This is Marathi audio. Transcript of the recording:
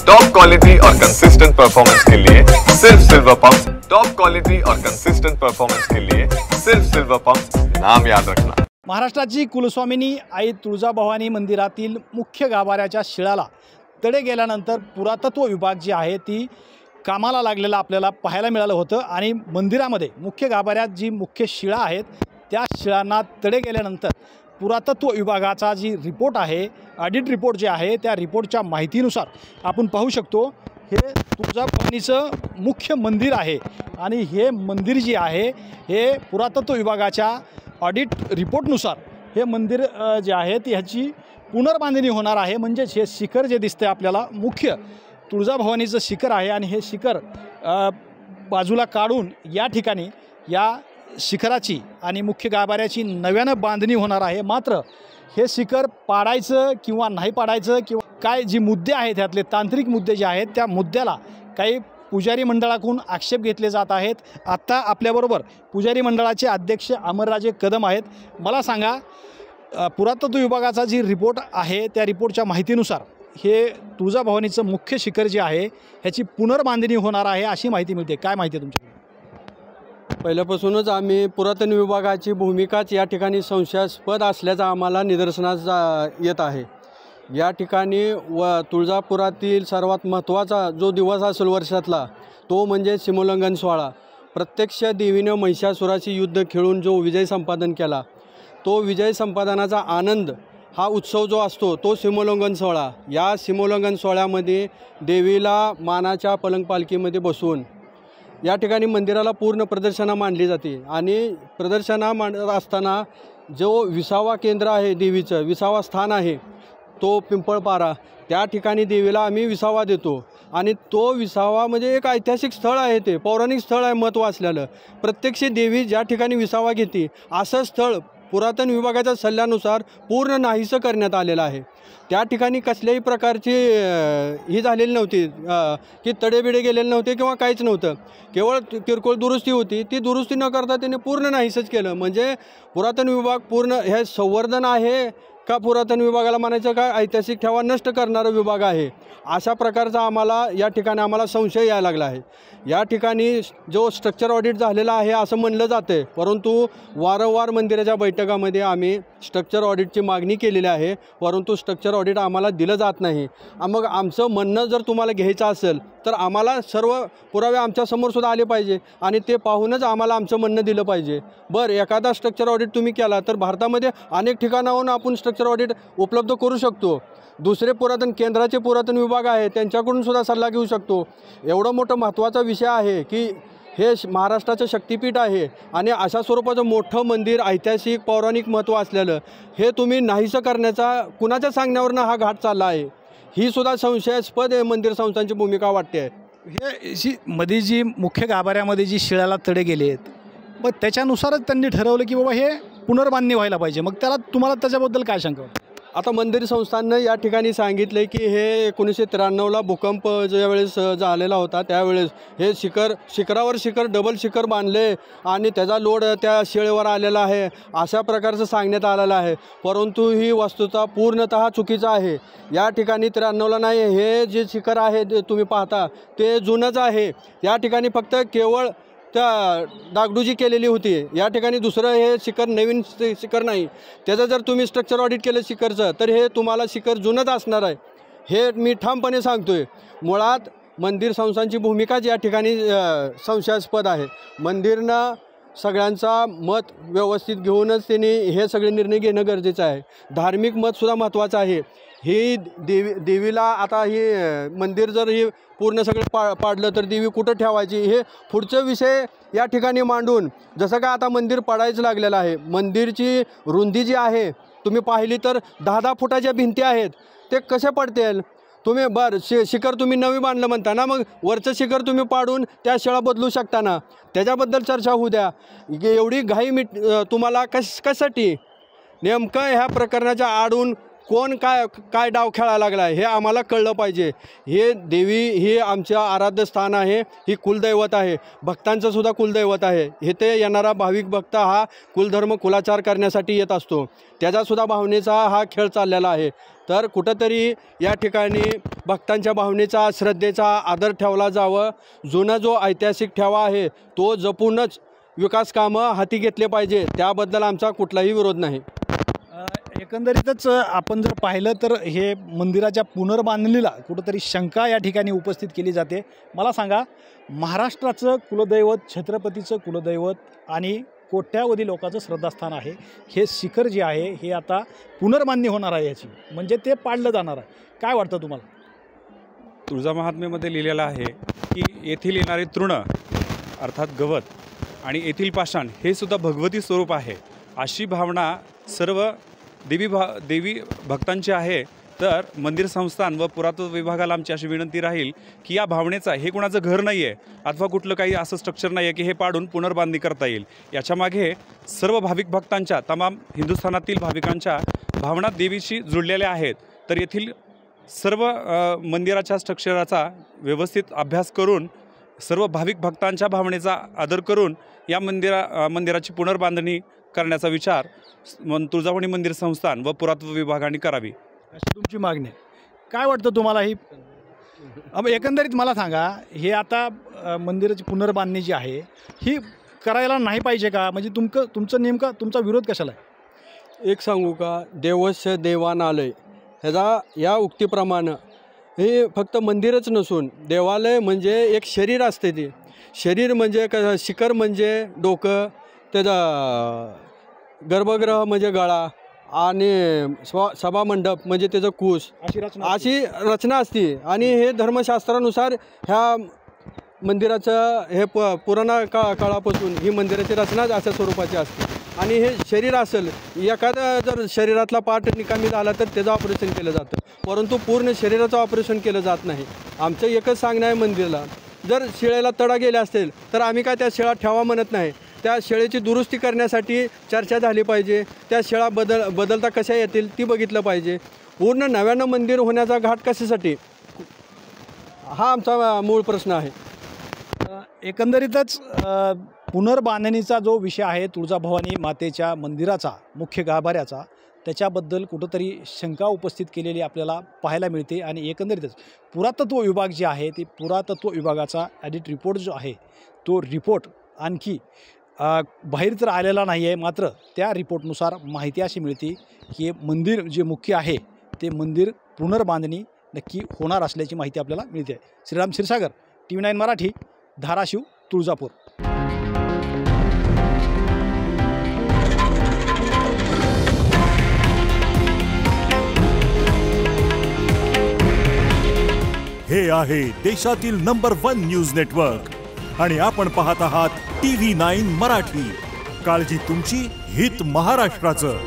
टॉप क्वालिटी और कंसिस्टेंट परफॉर्मेंस के लिए सिर्फ सिल्वर पंप। टॉप क्वालिटी और कंसिस्टेंट परफॉर्मेंस के लिए सिर्फ सिल्वर पंप, नाम याद रखना। महाराष्ट्राची कुलस्वामिनी आई तुळजाभवानी मंदिरातील मुख्य गाभाऱ्याच्या शिळाला तडे गेल्यानंतर पुरातत्व विभाग जी आहे ती कामाला लागलेला आपल्याला पाहायला मिळालं होतं आणि मंदिरामध्ये मुख्य गाभाऱ्यात जी मुख्य शिळा आहेत त्या शिळांना तडे गेल्यानंतर पुरातत्व विभागाचा जी रिपोर्ट आहे, ऑडिट रिपोर्ट जे आहे त्या रिपोर्टच्या माहितीनुसार आपण पाहू शकतो हे तुळजाभवानीचं मुख्य मंदिर आहे आणि हे मंदिर जे आहे हे पुरातत्व विभागाच्या ऑडिट रिपोर्टनुसार हे मंदिर जे आहे ह्याची पुनर्बांधणी होणार आहे। म्हणजेच हे शिखर जे दिसते आपल्याला मुख्य तुळजाभवानीचं शिखर आहे आणि हे शिखर बाजूला काढून या ठिकाणी या शिखराची आणि मुख्य गाभाऱ्याची नव्यानं बांधणी होणार आहे। मात्र हे शिखर पाडायचं किंवा नाही पाडायचं किंवा काय जी मुद्दे आहेत त्यातले तांत्रिक मुद्दे जे आहेत त्या मुद्द्याला काही पुजारी मंडळाकडून आक्षेप घेतले जात आहेत। आता आपल्याबरोबर पुजारी मंडळाचे अध्यक्ष अमरराजे कदम आहेत। मला सांगा, पुरातत्व विभागाचा जी रिपोर्ट आहे त्या रिपोर्टच्या माहितीनुसार हे तुळजाभवानीचं मुख्य शिखर जे आहे ह्याची पुनर्बांधणी होणार आहे अशी माहिती मिळते, काय माहिती आहे तुमच्याकडे? पहिल्यापासूनच आम्ही पुरातन विभागाची भूमिकाच या ठिकाणी संशयास्पद असल्याचा आम्हाला निदर्शनास येत आहे। या ठिकाणी तुळजापुरातील सर्वात महत्त्वाचा जो दिवस असेल वर्षातला तो म्हणजे सीमोल्लंघन सोहळा। प्रत्यक्ष देवीनं महिषासुराशी युद्ध खेळून जो विजय संपादन केला तो विजय संपादनाचा आनंद हा उत्सव जो असतो तो सीमोल्लंघन सोहळा। या सीमोल्लंघन सोहळ्यामध्ये देवीला मानाच्या पलंग पालखीमध्ये बसवून या ठिकाणी मंदिराला पूर्ण प्रदर्शना मांडली जाते आणि प्रदर्शना मांडत असताना जो 20वा केंद्र आहे देवीचं 20वा स्थान आहे तो पिंपळपारा, त्या ठिकाणी देवीला आम्ही 20वा देतो आणि तो 20वा म्हणजे एक ऐतिहासिक स्थळ आहे, ते पौराणिक स्थळ आहे महत्त्व असलेलं। प्रत्यक्ष देवी ज्या ठिकाणी 20वा घेते असं स्थळ पुरातन विभागाच्या सल्ल्यानुसार पूर्ण नाहीसं करण्यात आलेलं आहे। त्या ठिकाणी कसल्याही प्रकारची ही झालेली नव्हती की तडेबिडे गेलेले नव्हते किंवा काहीच नव्हतं, केवळ किरकोळ दुरुस्ती होती। ती दुरुस्ती न करता त्याने पूर्ण नाहीसंच केलं। म्हणजे पुरातन विभाग पूर्ण हे संवर्धन आहे का पुरातन विभागाला म्हणायचं का ऐतिहासिक ठेवा नष्ट करणारा विभाग आहे, अशा प्रकारचा आम्हाला या ठिकाणी आम्हाला संशय यायला लागला आहे। या ठिकाणी जो स्ट्रक्चर ऑडिट झालेला आहे असं म्हणलं जाते, परंतु वारंवार मंदिराच्या बैठकामध्ये आम्ही स्ट्रक्चर ऑडिटची मागणी केलेली आहे, परंतु स्ट्रक्चर ऑडिट आम्हाला दिलं जात नाही। मग आमचं म्हणणं जर तुम्हाला घ्यायचं असेल तर आम्हाला सर्व पुरावे आमच्यासमोरसुद्धा आले पाहिजे आणि ते पाहूनच आम्हाला आमचं म्हणणं दिलं पाहिजे। बरं, एखादा स्ट्रक्चर ऑडिट तुम्ही केला तर भारतामध्ये अनेक ठिकाणाहून आपण स्ट्रक्चर ऑडिट उपलब्ध करू शकतो। दुसरे पुरातन केंद्राचे पुरातन विभाग आहे त्यांच्याकडून सुद्धा सल्ला घेऊ शकतो। एवढं मोठं महत्त्वाचा विषय आहे की हे महाराष्ट्राचं शक्तिपीठ आहे आणि अशा स्वरूपाचं मोठं मंदिर ऐतिहासिक पौराणिक महत्त्व असलेलं हे तुम्ही नाहीसं करण्याचा कुणाच्या सांगण्यावरनं हा घाट चालला आहे, ही सुद्धा संशयास्पद मंदिर संस्थांची भूमिका वाटते आहे। हे जी मध्ये जी मुख्य गाभाऱ्यामध्ये जी शिळाला तडे गेले आहेत मग त्याच्यानुसारच त्यांनी ठरवलं की बाबा हे पुनर्बांधणी व्हायला पाहिजे, मग तुम्हाला त्याच्याबद्दल काय शंका? आता मंदिर संस्थांनं या ठिकाणी सांगितले की हे 1993ला भूकंप ज्यावेळेस झालेला होता त्यावेळेस हे शिखरावर शिखर डबल शिखर बांधले आणि त्याचा लोड त्या शिळेवर आलेला आहे अशा प्रकारचं सांगण्यात आलेलं आहे, परंतु ही वस्तुता पूर्णतः चुकीचं आहे। या ठिकाणी 93ला नाही, हे जे शिखर आहे तुम्ही पाहता ते जुनंच आहे। या ठिकाणी फक्त केवळ त्या डागडुजी केलेली होती, या ठिकाणी दुसरं हे शिखर नवीन शिखर नाही। त्याचं जर तुम्ही स्ट्रक्चर ऑडिट केलं शिखरचं तर हे तुम्हाला शिखर जुनंच असणार आहे, हे मी ठामपणे सांगतोय। मुळात मंदिर संस्थांची भूमिकाच या ठिकाणी संशयास्पद आहे। मंदिरनं सगळ्यांचा मत व्यवस्थित घेऊनच त्यांनी हे सगळे निर्णय घेणं गरजेचं आहे। धार्मिक मतसुद्धा महत्त्वाचं आहे। ही देवीला आता ही मंदिर जर ही पूर्ण सगळं पाडलं तर देवी कुठं ठेवायची हे पुढचे विषय या ठिकाणी मांडून, जसं का आता मंदिर पडायचं लागलेलं आहे। मंदिरची रुंदी जी आहे तुम्ही पाहिली तर 10-10 फुटाच्या भिंती आहेत, ते कसे पडतील? तुम्ही शिखर तुम्ही नवी बांधलं म्हणता ना, मग वरचं शिखर तुम्ही पाडून त्या शिळा बदलू शकता ना, त्याच्याबद्दल चर्चा होऊ द्या। एवढी घाई तुम्हाला कशासाठी? नेमकं ह्या प्रकरणाच्या आडून कोण काय काय डाव खेळायला लागला आहे हे आम्हाला कळलं पाहिजे। हे देवी हे आमच्या आराध्य स्थान आहे, ही कुलदैवत आहे, भक्तांचं सुद्धा कुलदैवत आहे। इथे येणारा भाविक भक्त हा कुलधर्म कुलाचार करण्यासाठी येत असतो, त्याच्यासुद्धा भावनेचा हा खेळ चाललेला आहे। तर कुठंतरी या ठिकाणी भक्तांच्या भावनेचा श्रद्धेचा आदर ठेवला जावं। जुना जो ऐतिहासिक ठेवा आहे तो जपूनच विकास कामं हाती घेतले पाहिजे, त्याबद्दल आमचा कुठलाही विरोध नाही। एकंदरीतच आपण जर पाहिलं तर हे मंदिराच्या पुनर्बांधणीला कुठंतरी शंका या ठिकाणी उपस्थित केली जाते। मला सांगा, महाराष्ट्राचं कुलदैवत, छत्रपतीचं कुलदैवत आणि कोट्यावधी लोकांचं श्रद्धास्थान आहे, हे शिखर जे आहे हे आता पुनर्बांधणी होणार आहे याची, म्हणजे ते पाडलं जाणार आहे। काय वाटतं तुम्हाला? तुळजा महात्म्यामध्ये लिहिलेलं आहे की येथील येणारे तृण अर्थात गवत आणि येथील पाषाण हे सुद्धा भगवती स्वरूप आहे, अशी भावना सर्व देवी भक्तांची आहे। तर मंदिर संस्थान व पुरातत्व विभागाला आमची अशी विनंती राहील की या भावनेचा, हे कोणाचं घर नाही आहे अथवा कुठलं काही असं स्ट्रक्चर नाही आहे की हे पाडून पुनर्बांधणी करता येईल। याच्यामागे सर्व भाविक भक्तांच्या, तमाम हिंदुस्थानातील भाविकांच्या भावना देवीशी जुळलेल्या आहेत। तर येथील सर्व मंदिराच्या स्ट्रक्चराचा व्यवस्थित अभ्यास करून, सर्व भाविक भक्तांच्या भावनेचा आदर करून या मंदिराची पुनर्बांधणी करण्याचा विचार तुळजाभवानी मंदिर संस्थान व पुरातत्व विभागाने करावी, अशी तुमची मागणी आहे। काय वाटतं तुम्हाला ही? एकंदरीत मला सांगा, हे आता मंदिराची पुनर्बांधणी जी आहे ही करायला नाही पाहिजे का? म्हणजे तुमचा विरोध कशाला आहे? एक सांगू का, देवस्य देवानालय ह्याचा या उक्तीप्रमाणे हे फक्त मंदिरच नसून देवालय म्हणजे एक शरीर असते। ते शरीर म्हणजे शिखर म्हणजे डोकं, त्याचा गर्भगृह म्हणजे गळा आणि सभामंडप म्हणजे त्याचं कूस, अशी रचना असते। आणि हे धर्मशास्त्रानुसार ह्या मंदिराचं हे पुराणा काळापासून ही मंदिराची रचना अशा स्वरूपाची असते। आणि हे शरीर असेल, एखादा जर शरीरातला पार्ट निकामी झाला तर त्याचं ऑपरेशन केलं जातं, परंतु पूर्ण शरीराचं ऑपरेशन केलं जात नाही। आमचं एकच सांगणं आहे मंदिराला, जर शिळेला तडा गेले असतील तर आम्ही काय त्या शिळा ठेवा म्हणत नाही, त्या शेळेची दुरुस्ती करण्यासाठी चर्चा झाली पाहिजे। त्या शेळा बदलता कशा येतील ती बघितलं पाहिजे। पूर्ण नव्यानं मंदिर होण्याचा घाट कशासाठी, हा आमचा मूळ प्रश्न आहे। एकंदरीतच पुनर्बांधणीचा जो विषय आहे तुळजाभवानी मातेच्या मंदिराचा, मुख्य गाभाऱ्याचा, त्याच्याबद्दल कुठंतरी शंका उपस्थित केलेली आपल्याला पाहायला मिळते। आणि एकंदरीतच पुरातत्व विभाग जे आहे ते पुरातत्व विभागाचा ॲडिट रिपोर्ट जो आहे तो रिपोर्ट आणखी बाहेर तर आलेला नाही आहे, मात्र त्या रिपोर्टनुसार माहिती अशी मिळते की मंदिर जे मुख्य आहे ते मंदिर पुनर्बांधणी नक्की होणार असल्याची माहिती आपल्याला मिळते आहे। श्रीराम क्षीरसागर, TV9 मराठी, धाराशिव, तुळजापूर। हे आहे देशातील नंबर 1 न्यूज नेटवर्क आणि आपण पाहत आहात TV9 मराठी। काळजी तुमची, हित महाराष्ट्राचं।